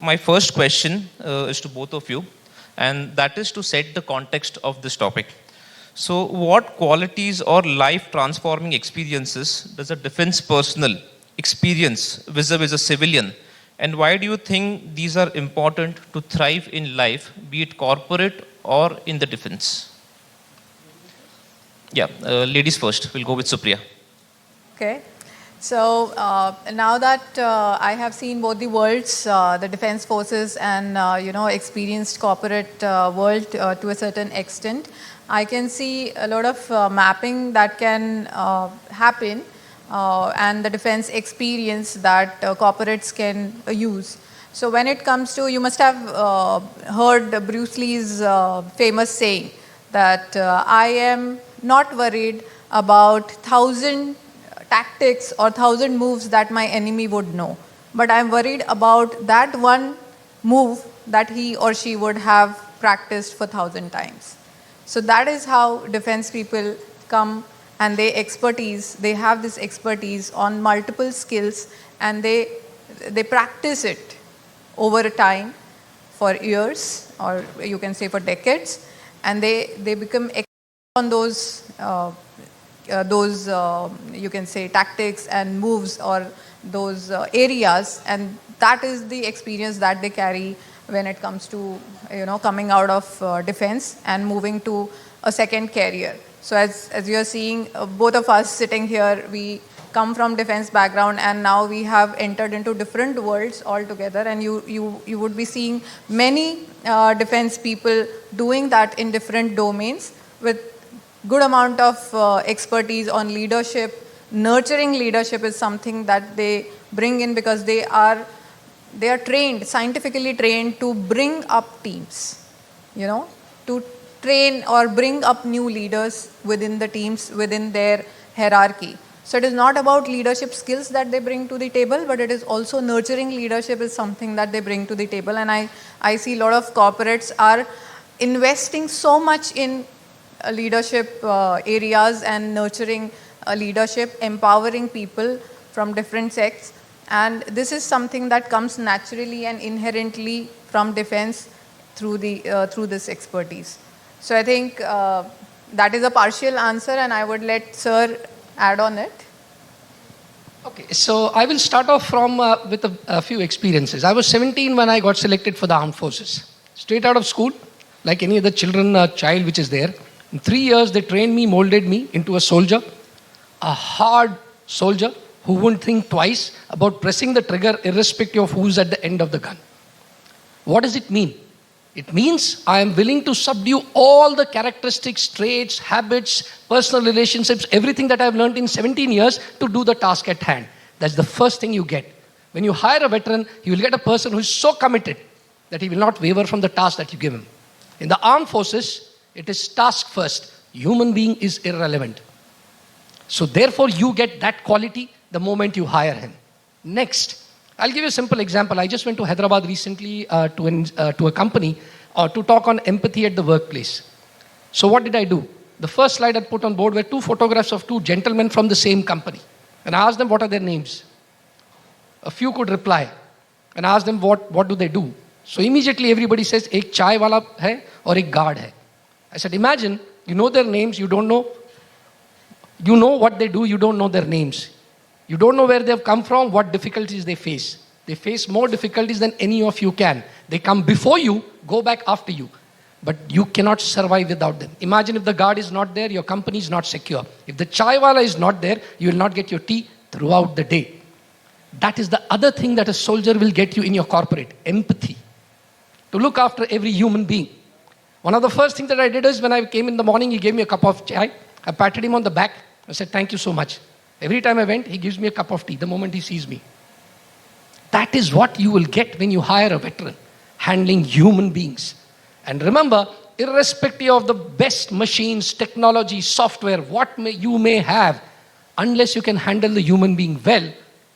My first question is to both of you, and that is to set the context of this topic. So, what qualities or life transforming experiences does a defense personnel experience vis-a-vis a civilian? And why do you think these are important to thrive in life, be it corporate or in the defense? Yeah, ladies first. We'll go with Supriya. Okay. So now that I have seen both the worlds, the defense forces and experienced corporate world to a certain extent, I can see a lot of mapping that can happen and the defense experience that corporates can use. So when it comes to, you must have heard Bruce Lee's famous saying that I am not worried about 1,000 tactics or 1,000 moves that my enemy would know, but I'm worried about that one move that he or she would have practiced for 1,000 times. So that is how defense people come, and they have this expertise on multiple skills, and they practice it over a time for years, or you can say for decades, and they become expert on those you can say tactics and moves, or those areas, and that is the experience that they carry when it comes to coming out of defense and moving to a second career. So as you are seeing, both of us sitting here, we come from defense background, and now we have entered into different worlds altogether, and you would be seeing many defense people doing that in different domains with good amount of expertise on leadership. Nurturing leadership is something that they bring in, because they are trained, scientifically trained, to bring up teams, to train or bring up new leaders within the teams, within their hierarchy. So it is not about leadership skills that they bring to the table, but it is also nurturing leadership is something that they bring to the table. And I see a lot of corporates are investing so much in leadership areas and nurturing leadership, empowering people from different sects. And this is something that comes naturally and inherently from defense through this expertise. So I think that is a partial answer, and I would let Sir add on it. Okay, so I will start off from with a few experiences. I was 17 when I got selected for the armed forces. Straight out of school, like any other child which is there. In 3 years, they trained me, molded me into a soldier, a hard soldier who wouldn't think twice about pressing the trigger irrespective of who's at the end of the gun. What does it mean? It means I am willing to subdue all the characteristics, traits, habits, personal relationships, everything that I've learned in 17 years to do the task at hand. That's the first thing you get. When you hire a veteran, you will get a person who is so committed that he will not waver from the task that you give him. In the armed forces, it is task first. Human being is irrelevant. So therefore, you get that quality the moment you hire him. Next, I'll give you a simple example. I just went to Hyderabad recently to a company to talk on empathy at the workplace. So what did I do? The first slide I put on board were 2 photographs of 2 gentlemen from the same company. And I asked them what are their names. A few could reply. And I asked them what do they do. So immediately everybody says, ek chai wala hai or ek guard hai. I said, imagine, you know their names, you don't know. You know what they do, you don't know their names. You don't know where they've come from, what difficulties they face. They face more difficulties than any of you can. They come before you, go back after you. But you cannot survive without them. Imagine if the guard is not there, your company is not secure. If the chai wala is not there, you will not get your tea throughout the day. That is the other thing that a soldier will get you in your corporate, empathy. To look after every human being. One of the first things that I did is when I came in the morning, he gave me a cup of chai. I patted him on the back. I said, thank you so much. Every time I went, he gives me a cup of tea the moment he sees me. That is what you will get when you hire a veteran, handling human beings. And remember, irrespective of the best machines, technology, software, you may have, unless you can handle the human being well,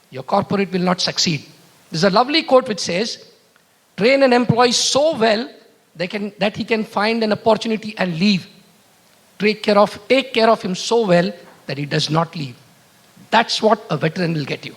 your corporate will not succeed. There's a lovely quote which says, train an employee so well that he can find an opportunity and leave. Take care of him so well that he does not leave. That's what a veteran will get you.